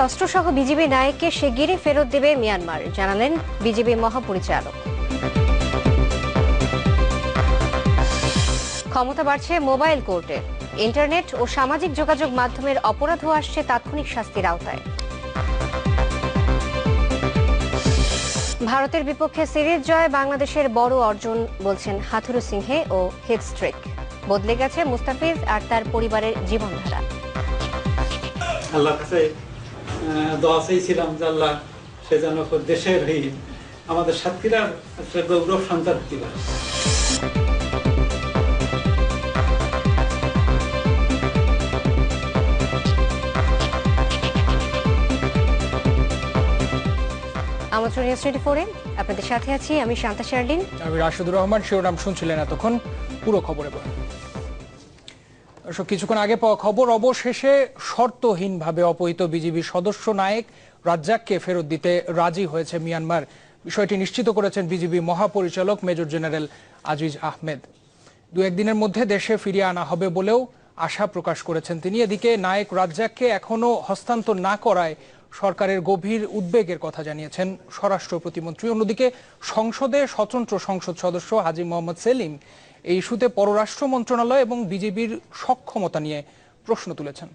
অস্ত্রসহ BGB নায়ককে শিগগিরই ফেরত দেবে মিয়ানমার, জানালেন বিজিবি মহাপরিচালক। ক্ষমতা বাড়ছে মোবাইল কোর্টে, ইন্টারনেট ও সামাজিক যোগাযোগ মাধ্যমের অপরাধও আসছে তাৎক্ষণিক শাস্তির আওতায়। ভারতের বিপক্ষে সিরিজ জয় বাংলাদেশের বড় অর্জন, বলছেন হাথুরু সিংহে ও হিট স্ট্রিক। বদলে গেছে মুস্তাফিজ আর তার পরিবারের জীবনধারা। আল্লাহর কাছে দোয়া চেয়েছিলাম যে আল্লাহ সে যেন দেশের হয়ে আমাদের সাতক্ষীরার গৌরব সন্তান হতে পারে। আমন্ত্রণ নিউজ 24-এ আপনাদের সাথে আছি আমি শান্তা শারলিন। আমি রাশেদুর রহমান। শিরোনাম শুনছিলেন এতক্ষণ, পুরো খবরে কিছুক্ষণ আগে পাওয়া খবর, অবশেষে শর্তহীনভাবে অপহৃত বিজিবি সদস্য নায়েক রাজ্জাককে ফেরত দিতে রাজি হয়েছে মিয়ানমার। বিষয়টি নিশ্চিত করেছেন বিজিবি মহাপরিচালক মেজর জেনারেল আজিজ আহমেদ। দু একদিনের মধ্যে দেশে ফিরিয়ে আনা হবে বলেও আশা প্রকাশ করেছেন তিনি। এদিকে নায়েক রাজ্জাককে এখনো হস্তান্তর না করায় সরকারের গভীর উদ্বেগের কথা জানিয়েছেন স্বরাষ্ট্র প্রতিমন্ত্রী। অন্যদিকে সংসদে স্বতন্ত্র সংসদ সদস্য হাজী মোহাম্মদ সেলিম এই ইস্যুতে পররাষ্ট্র মন্ত্রণালয় এবং বিজেপির সক্ষমতা নিয়ে প্রশ্ন তুলেছেন।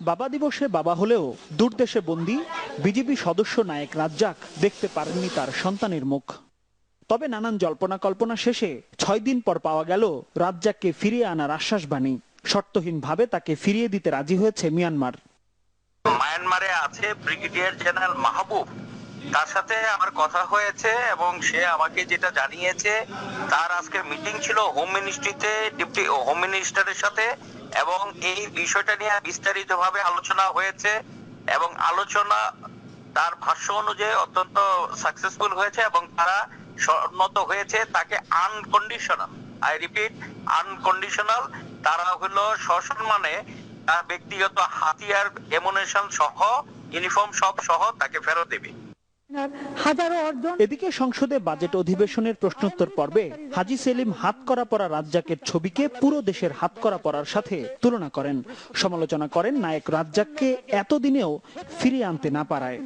বাবা দিবসে বাবা হলেও দূরদেশে বন্দী বিজেপি সদস্য নায়েক রাজ্জাক দেখতে পারেননি তার সন্তানের মুখ। তবে নানান জল্পনা কল্পনা শেষে 6 দিন পর পাওয়া গেল রাজ্জাককে ফিরিয়ে আনার আশ্বাসবাণী। শর্তহীনভাবে তাকে ফিরিয়ে দিতে রাজি হয়েছে মিয়ানমার। মায়ানমারে আছে ব্রিগেডিয়ার জেনারেল মাহবুব, তার সাথে আমার কথা হয়েছে এবং সে আমাকে যেটা জানিয়েছে, তার আজকে মিটিং ছিল হোম মিনিস্ট্রিতে ডেপুটি হোম মিনিস্টারের সাথে, এবং এই বিষয়টা নিয়ে বিস্তারিতভাবে আলোচনা হয়েছে এবং আলোচনা তার ভাষ্য অনুযায়ী অত্যন্ত সাকসেসফুল হয়েছে এবং তারা সম্মত হয়েছে তাকে আনকন্ডিশনাল, আই রিপিট আনকন্ডিশনাল, তারা হলো সসম্মানে তার ব্যক্তিগত হাতিয়ার, এমুনেশন সহ ইউনিফর্ম সব সহ তাকে ফেরত দেবে। এদিকে সংসদে বাজেট অধিবেশনের প্রশ্নোত্তর পর্বে হাজী সেলিম হাতকড়া পরা রাজ্জাকের ছবিকে পুরো দেশের হাতকড়া পরার সাথে তুলনা করেন। সমালোচনা করেন নায়েক রাজ্জাককে এতদিনেও ফিরিয়ে আনতে না পারায়।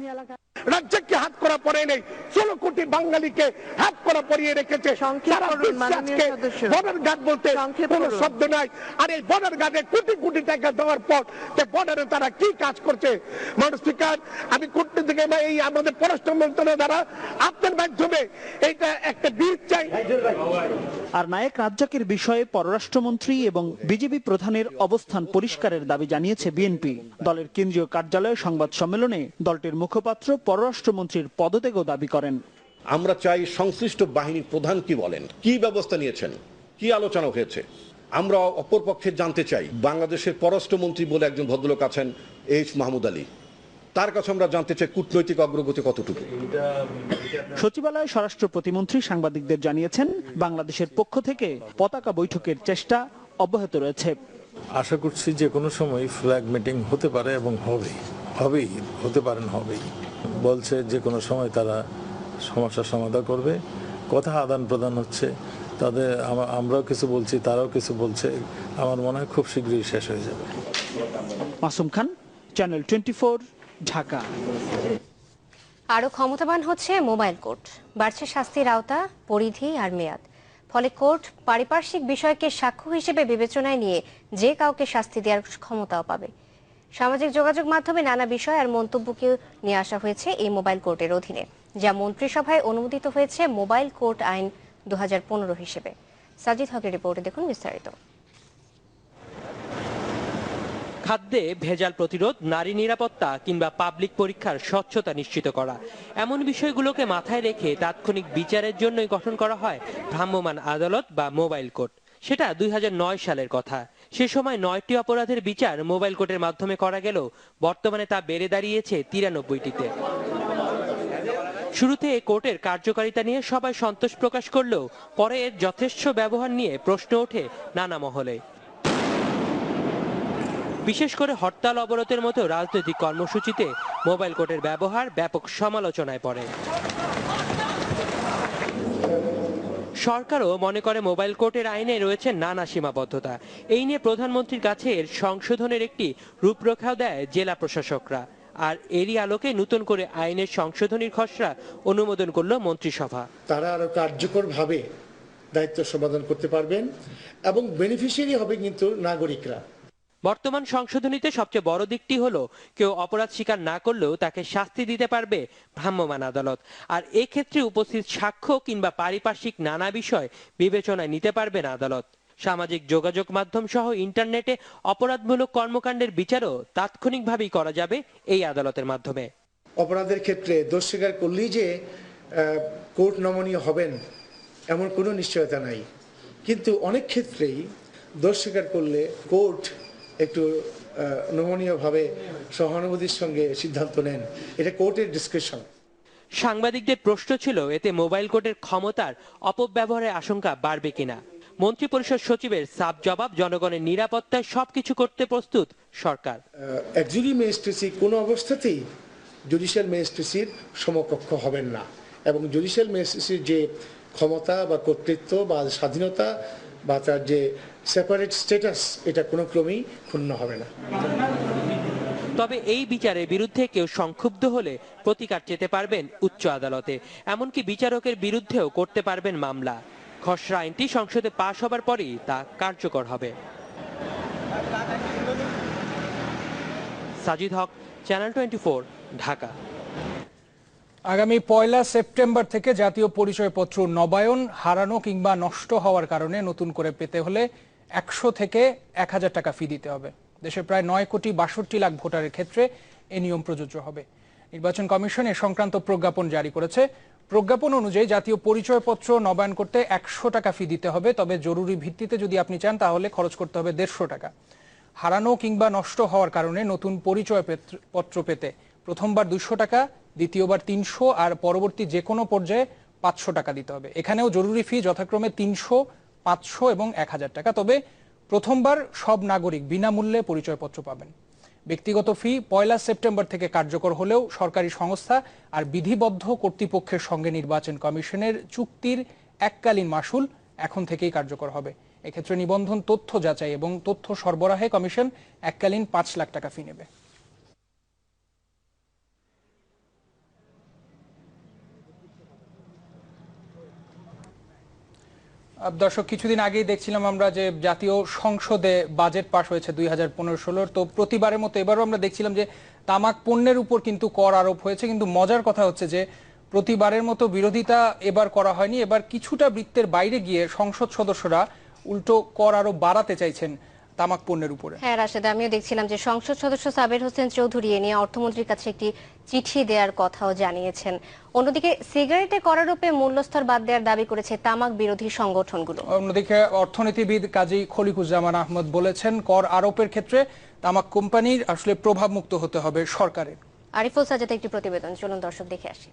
রাজ্জাককে হাতকড়া পরে নেই, 16 কোটি বাঙালিকে হাতকড়া পরিয়ে রেখেছে। বর্ডার গার্ড বলতে কোনো শব্দ নাই, আর এই বর্ডার গার্ডে কোটি কোটি টাকা দেওয়ার পর বর্ডারে তারা কি কাজ করছে? মানুষ স্পিকার, আমি কূটনীতি থেকে এই আমাদের পররাষ্ট্র মন্ত্রণালয় দ্বারা আপনার মাধ্যমে এইটা একটা বিল চাই। আর নায়েক রাজ্জাকের বিষয়ে পররাষ্ট্রমন্ত্রী এবং বিজেপি প্রধানের অবস্থান পরিষ্কারের দাবি জানিয়েছে বিএনপি। দলের কেন্দ্রীয় কার্যালয়ে সংবাদ সম্মেলনে দলটির মুখপাত্র পররাষ্ট্রমন্ত্রীর পদত্যাগও দাবি করেন। আমরা চাই সংশ্লিষ্ট বাহিনীর প্রধান কি বলেন, কি ব্যবস্থা নিয়েছেন, কি আলোচনা হয়েছে। আমরা অপরপক্ষে জানতে চাই বাংলাদেশের পররাষ্ট্রমন্ত্রী বলে একজন ভদ্রলোক আছেন এইচ মাহমুদ আলী, তার কাছে আমরা জানতে চাই কূটনৈতিক অগ্রগতি কতটুকু। সচিবালয়ে স্বরাষ্ট্র প্রতিমন্ত্রী সাংবাদিকদের জানিয়েছেন বাংলাদেশের পক্ষ থেকে পতাকা বৈঠকের চেষ্টা অব্যাহত রয়েছে। আশা করছি যে কোনো সময় ফ্ল্যাগ মিটিং হতে পারে এবং হবেই হতে পারেন হবেই। বলছে যে কোনো সময় তারা সমস্যার সমাধান করবে, কথা আদান প্রদান হচ্ছে, তাদের আমরাও কিছু বলছি, তারাও কিছু বলছে। আমার মনে হয় খুব শীঘ্রই শেষ হয়ে যাবে। মাসুম খান, চ্যানেল 24, ঢাকা। আরো ক্ষমতাবান হচ্ছে মোবাইল কোর্ট, বাড়ছে শাস্তির আওতা, পরিধি আর মেয়াদ। ফলে কোর্ট পারিপার্শ্বিক বিষয়কে সাক্ষ্য হিসেবে বিবেচনায় নিয়ে যে কাউকে শাস্তি দেওয়ার ক্ষমতাও পাবে। সামাজিক যোগাযোগ মাধ্যমে নানা বিষয় আর মন্তব্যকে নিয়ে আসা হয়েছে এই মোবাইল কোর্টের অধীনে, যা মন্ত্রিসভায় অনুমোদিত হয়েছে মোবাইল কোর্ট আইন 2015 হিসেবে। সাজিদ হকের রিপোর্টে দেখুন বিস্তারিত। খাদ্যে ভেজাল প্রতিরোধ, নারী নিরাপত্তা কিংবা পাবলিক পরীক্ষার স্বচ্ছতা নিশ্চিত করা, এমন বিষয়গুলোকে মাথায় রেখে তাৎক্ষণিক বিচারের জন্যই গঠন করা হয় ভ্রাম্যমাণ আদালত বা মোবাইল কোর্ট। সেটা 2009 সালের কথা। সে সময় 9টি অপরাধের বিচার মোবাইল কোর্টের মাধ্যমে করা গেলেও বর্তমানে তা বেড়ে দাঁড়িয়েছে 93টিতে। শুরুতে এই কোর্টের কার্যকারিতা নিয়ে সবাই সন্তোষ প্রকাশ করলেও পরে এর যথেষ্ট ব্যবহার নিয়ে প্রশ্ন ওঠে নানা মহলে। বিশেষ করে হরতাল অবরোধের মতো রাজনৈতিক কর্মসূচিতে মোবাইল কোর্টের ব্যবহার ব্যাপক সমালোচনায় পড়ে। সরকারও মনে করে মোবাইল কোর্টের আইনে রয়েছে নানা সীমাবদ্ধতা। এই নিয়ে প্রধানমন্ত্রীর কাছে এর সংশোধনের একটি রূপরেখাও দেয় জেলা প্রশাসকরা। আর এরই আলোকে নতুন করে আইনের সংশোধনীর খসড়া অনুমোদন করল মন্ত্রিসভা। তারা আরো কার্যকরভাবে দায়িত্ব সমাধান করতে পারবেন এবং বেনিফিশিয়ারি হবে কিন্তু নাগরিকরা। বর্তমান সংশোধনীতে সবচেয়ে বড় দিকটি হলো কেউ অপরাধ স্বীকার না করলেও তাকে শাস্তি দিতে পারবে ভ্রাম্যমাণ আদালত। আর এক্ষেত্রে উপস্থিত সাক্ষ্য কিংবা পারিপার্শ্বিক নানা বিষয় বিবেচনায় নিতে পারবেন আদালত। সামাজিক যোগাযোগ মাধ্যম সহ ইন্টারনেটে অপরাধমূলক কর্মকাণ্ডের বিচারও তাৎক্ষণিকভাবেই করা যাবে এই আদালতের মাধ্যমে। অপরাধের ক্ষেত্রে দোষ স্বীকার করলেই যে কোর্ট নমনীয় হবেন এমন কোনো নিশ্চয়তা নাই, কিন্তু অনেক ক্ষেত্রেই দোষ স্বীকার করলে কোর্ট একটু নমনীয়ভাবে সহানুভূতির সঙ্গে সিদ্ধান্ত নেন। এটা কোর্টের ডিসক্রিপশন। সাংবাদিকদের প্রশ্ন ছিল এতে মোবাইল কোর্টের ক্ষমতার অপব্যবহারের আশঙ্কা বাড়বে কিনা। মন্ত্রিপরিষদ সচিবের সাফ জবাব, জনগণের নিরাপত্তায় সবকিছু করতে প্রস্তুত সরকার। অ্যাকজুরি ম্যাজিস্ট্রেসি কোনো অবস্থাতেই জুডিশিয়াল ম্যাজিস্ট্রেসির সমকক্ষ হবেন না, এবং জুডিশিয়াল ম্যাজিস্ট্রেসির যে ক্ষমতা বা কর্তৃত্ব বা স্বাধীনতা বা তার যে সেপারেট স্ট্যাটাস এটা কোনো ক্রমেই ক্ষুণ্ণ হবে না। তবে এই বিচারের বিরুদ্ধে কেউ সংক্ষুব্ধ হলে প্রতিকার চেতে পারবেন উচ্চ আদালতে, এমনকি বিচারকের বিরুদ্ধেও করতে পারবেন মামলা। খসড়া আইনটি সংসদে পাশ হবার পরই তা কার্যকর হবে। সাজিদ হক, চ্যানেল 24, ঢাকা। আগামী 1 সেপ্টেম্বর থেকে জাতীয় পরিচয়পত্র নবায়ন, হারানো কিংবা নষ্ট হওয়ার কারণে নতুন করে পেতে হলে 100 থেকে 1000 টাকা ফি দিতে হবে। দেশে প্রায় 9,62,00,000 ভোটারের ক্ষেত্রে এই নিয়ম প্রযোজ্য হবে। নির্বাচন কমিশন এ সংক্রান্ত প্রজ্ঞাপন জারি করেছে। প্রজ্ঞাপন অনুযায়ী জাতীয় পরিচয়পত্র নবায়ন করতে 100 টাকা ফি দিতে হবে, তবে জরুরি ভিত্তিতে যদি আপনি চান তাহলে খরচ করতে হবে 150 টাকা। হারানো কিংবা নষ্ট হওয়ার কারণে নতুন পরিচয়পত্র পেতে প্রথমবার 200 টাকা, দ্বিতীয়বার 300 আর পরবর্তী যে কোনো পর্যায়ে 500 টাকা দিতে হবে। এখানেও জরুরি ফি যথাক্রমে 300, 500 এবং 1000 টাকা। তবে প্রথমবার সব নাগরিক বিনামূল্যে পরিচয়পত্র পাবেন। ব্যক্তিগত ফি 1 সেপ্টেম্বর থেকে কার্যকর হলেও সরকারি সংস্থা আর বিধিবদ্ধ কর্তৃপক্ষের সঙ্গে নির্বাচন কমিশনের চুক্তির এককালীন মাশুল এখন থেকেই কার্যকর হবে। এক্ষেত্রে নিবন্ধন তথ্য যাচাই এবং তথ্য সরবরাহে কমিশন এককালীন 5 লাখ টাকা ফি নেবে। দর্শক, কিছুদিন আগেই দেখছিলাম আমরা যে জাতীয় সংসদে বাজেট পাশ হয়েছে 2015-16। তো প্রতিবারের মতো এবারও আমরা দেখছিলাম যে তামাক পণ্যের উপর কিন্তু কর আরোপ হয়েছে, কিন্তু মজার কথা হচ্ছে যে প্রতিবারের মতো বিরোধিতা এবার করা হয়নি। এবার কিছুটা বৃত্তের বাইরে গিয়ে সংসদ সদস্যরা উল্টো কর আরো বাড়াতে চাইছেন তামাক পণ্যের উপরে। হ্যাঁ রাশেদ, আমিও দেখছিলাম যে সংসদ সদস্য সাবের হোসেন চৌধুরী এ নিয়ে অর্থমন্ত্রীর কাছে একটি চিঠি দেওয়ার কথাও জানিয়েছেন। অন্যদিকে সিগারেটে কর আরোপে মূল্যস্তর বাদ দেওয়ার দাবি করেছে তামাক বিরোধী সংগঠনগুলো। অন্যদিকে অর্থনীতিবিদ কাজী খলিকুজ্জামান আহমদ বলেছেন কর আরোপের ক্ষেত্রে তামাক কোম্পানির আসলে প্রভাব মুক্ত হতে হবে সরকারের। আরিফুল সাজাতে একটি প্রতিবেদন, চলুন দর্শক দেখে আসি।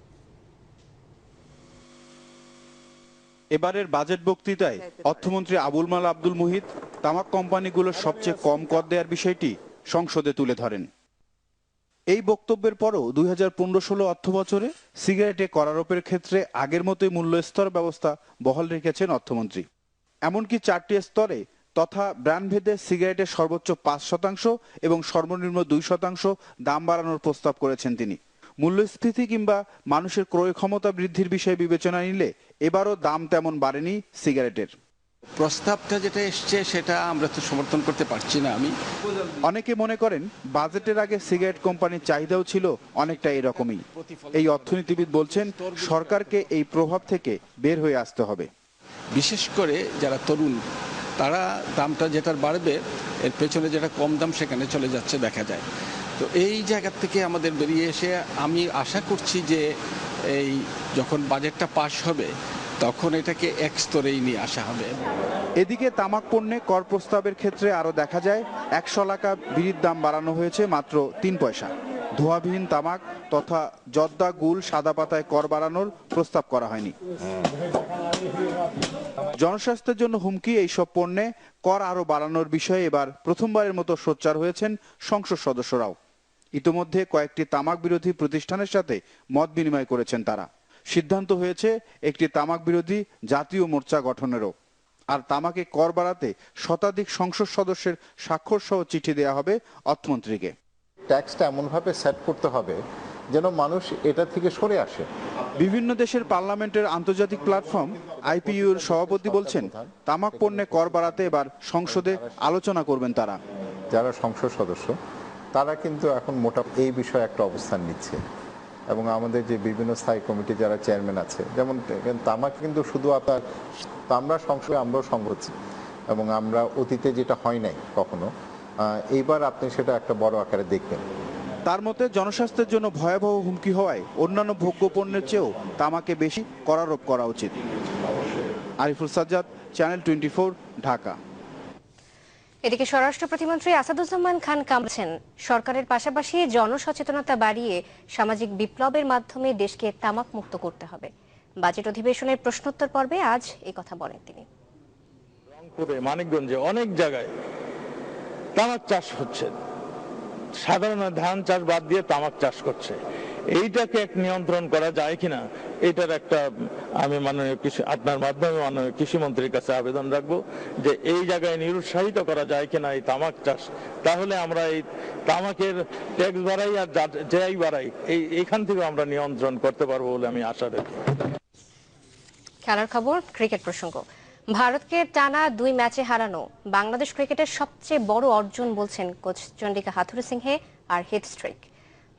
এবারের বাজেট বক্তৃতায় অর্থমন্ত্রী আবুল মাল আব্দুল মুহিত তামাক কোম্পানিগুলোর সবচেয়ে কম কর দেওয়ার বিষয়টি সংসদে তুলে ধরেন। এই বক্তব্যের পরও 2015-16 অর্থবছরে সিগারেটে কর আরোপের ক্ষেত্রে আগের মতোই মূল্য স্তর ব্যবস্থা বহাল রেখেছেন অর্থমন্ত্রী। এমনকি 4টি স্তরে তথা ব্র্যান্ডভেদে সিগারেটের সর্বোচ্চ 5% এবং সর্বনিম্ন 2% দাম বাড়ানোর প্রস্তাব করেছেন তিনি। মূল্যস্ফীতি কিংবা মানুষের ক্রয় ক্ষমতা বৃদ্ধির বিষয়ে বিবেচনা নিলে এবারও দাম তেমন বাড়েনি সিগারেটের। প্রস্তাবটা যেটা এসছে সেটা আমরা তো সমর্থন করতে পারছি না। অনেকে মনে করেন বাজেটের আগে সিগারেট কোম্পানির চাহিদাও ছিল অনেকটা এরকমই। এই অর্থনীতিবিদ বলছেন সরকারকে এই প্রভাব থেকে বের হয়ে আসতে হবে। বিশেষ করে যারা তরুণ তারা দামটা যেটা বাড়বে এর পেছনে যেটা কম দাম সেখানে চলে যাচ্ছে দেখা যায়। তো এই জায়গা থেকে আমাদের বেরিয়ে এসে আমি আশা করছি যে এই যখন বাজেটটা পাশ হবে তখন এটাকে এক স্তরেই নিয়ে আসা হবে। এদিকে তামাক পণ্যে কর প্রস্তাবের ক্ষেত্রে আরো দেখা যায় 100 টাকা বিড়ির দাম বাড়ানো হয়েছে মাত্র 3 পয়সা। ধোঁয়াবিহীন তামাক তথা জর্দা, গুল, সাদা পাতায় কর বাড়ানোর প্রস্তাব করা হয়নি। জনস্বাস্থ্যের জন্য হুমকি এইসব পণ্যে কর আরো বাড়ানোর বিষয়ে এবার প্রথমবারের মতো সোচ্চার হয়েছেন সংসদ সদস্যরাও। ইতোমধ্যে কয়েকটি তামাক বিরোধী প্রতিষ্ঠানের সাথে মত বিনিময় করেছেন তারা। সিদ্ধান্ত হয়েছে একটি তামাক বিরোধী জাতীয় মোর্চা গঠনেরও। আর তামাকে কর বাড়াতে শতাধিক সংসদ সদস্যের স্বাক্ষর সহ চিঠি দেয়া হবে অর্থমন্ত্রীকে। ট্যাক্সটা এমনভাবে সেট করতে হবে যেন মানুষ এটা থেকে সরে আসে। বিভিন্ন দেশের পার্লামেন্টের আন্তর্জাতিক প্ল্যাটফর্ম আইপিইউর সভাপতি বলছেন, তামাক পণ্যে কর বাড়াতে এবার সংসদে আলোচনা করবেন তারা। যারা সংসদ সদস্য তারা কিন্তু এখন মোটা এই বিষয়ে একটা অবস্থান নিচ্ছে, এবং আমাদের যে বিভিন্ন স্থায়ী কমিটি যারা চেয়ারম্যান আছে, যেমন তামাক কিন্তু শুধু আপনার, আমরা সংসদে আমরাও সংগঠছি, এবং আমরা অতীতে যেটা হয় নাই কখনো, এইবার আপনি সেটা একটা বড় আকারে দেখবেন। তার মতে জনস্বাস্থ্যের জন্য ভয়াবহ হুমকি হওয়ায় অন্যান্য ভোগ্য পণ্যের চেয়েও তামাকে বেশি করারোপ করা উচিত। আরিফুল সাজ্জাদ, চ্যানেল 24, ঢাকা। এদিকে স্বরাষ্ট্র প্রতিমন্ত্রী আসাদুজ্জামান খান বলেছেন, সরকারের পাশাপাশি জনসচেতনতা বাড়িয়ে সামাজিক বিপ্লবের মাধ্যমে দেশকে তামাক মুক্ত করতে হবে। বাজেট অধিবেশনের প্রশ্নোত্তর পর্বে আজ এই কথা বলেন তিনি। রংপুরে, মানিকগঞ্জে অনেক জায়গায় তামাক চাষ হচ্ছে, সাধারণ ধান চাষ বাদ দিয়ে তামাক চাষ করছে। এইটাকে এক নিয়ন্ত্রণ করা যায় কিনা, এটার একটা আমি মাননীয় আপনার মাধ্যমে মাননীয় কৃষিমন্ত্রীর কাছে আবেদন রাখবো যে এই জায়গায় নিরুৎসাহিত করা যায় কিনা এই তামাক চাষ। তাহলে আমরা এই তামাকের ট্যাক্স বাড়াই আর যাই বাড়াই এইখান থেকে আমরা নিয়ন্ত্রণ করতে পারবো বলে আমি আশা রাখি। খেলার খবর, ক্রিকেট প্রসঙ্গ। ভারতকে টানা 2 ম্যাচে হারানো বাংলাদেশ ক্রিকেটের সবচেয়ে বড় অর্জন বলছেন কোচ চন্ডিকা হাথুরু সিংহে আর হিট স্ট্রিক।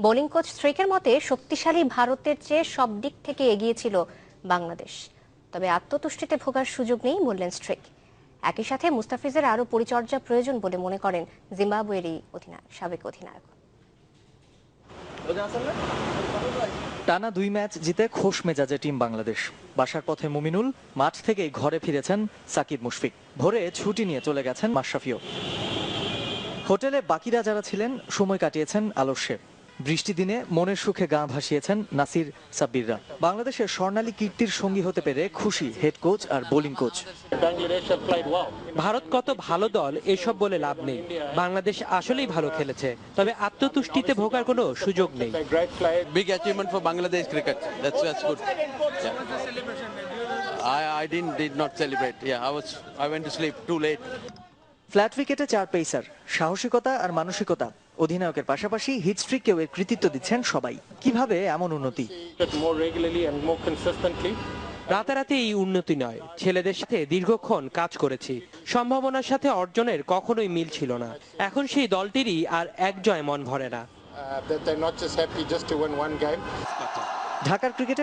বোলিং কোচ স্ট্রিকের মতে শক্তিশালী ভারতের চেয়ে সব দিক থেকে এগিয়ে ছিল বাংলাদেশ, তবে আত্মতুষ্টিতে ভোগার সুযোগ নেই বললেন স্ট্রিক। একই সাথে মুস্তাফিজের আরও পরিচর্যা প্রয়োজন বলে মনে করেন জিম্বাবুয়েরই সাবেক অধিনায়ক। টানা 2 ম্যাচ জিতে খোশ মেজাজে টিম বাংলাদেশ। বাসার পথে মুমিনুল, মাঠ থেকেই ঘরে ফিরেছেন সাকিব মুশফিক, ভোরে ছুটি নিয়ে চলে গেছেন মাশরাফিও। হোটেলে বাকিরা যারা ছিলেন সময় কাটিয়েছেন আলস্যে। বৃষ্টি দিনে মনের সুখে গা ভাসিয়েছেন নাসির সাব্বিররা। বাংলাদেশের স্বর্ণালী কীর্তির সঙ্গী হতে পেরে খুশি হেড কোচ আর বোলিং কোচ। ভারত কত ভালো দল এসব বলে লাভ নেই, বাংলাদেশ আসলেই ভালো খেলেছে, তবে আত্মতুষ্টিতে ভোগার কোনো সুযোগ নেই। Big achievement for Bangladesh cricket. That's good. I did not celebrate. Yeah, I went to sleep too late. Flat উইকেটে 4 পেসার, সাহসিকতা আর মানসিকতা। অধিনায়কের পাশাপাশি হিট স্ট্রিককেও এর কৃতিত্ব দিচ্ছেন সবাই। কিভাবে এমন উন্নতি? রাতারাতি এই উন্নতি নয়, ছেলেদের সাথে দীর্ঘক্ষণ কাজ করেছি। সম্ভাবনার সাথে অর্জনের কখনোই মিল ছিল না। এখন সেই দলটিরই আর এক জয় মন ভরে না। ঢাকার ক্রিকেটে